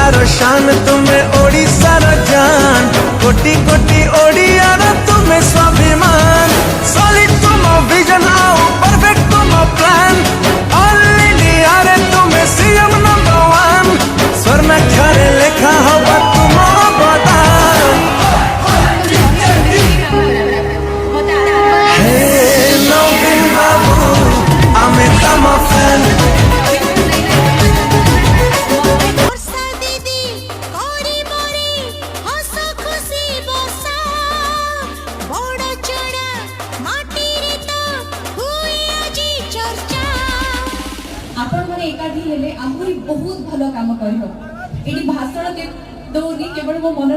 ओडिशार शान तुम्हें ओडिशार जान कोटि कोटि ओडियार तुम्हें स्वाभिमान सॉलिड तुम विजन आओ परफेक्ट तुम प्लान ऑल इंडिया रे तुम्हें सीएम नंबर 1 स्वर्ण अक्षरे लिखा हवा तुम अवतार हे नवीन बाबू आमे तम फैन आपण माने एकाठी हेले आहुरी बहुत भलो काम करियो एडी भाषण के दौनी केवल मो मन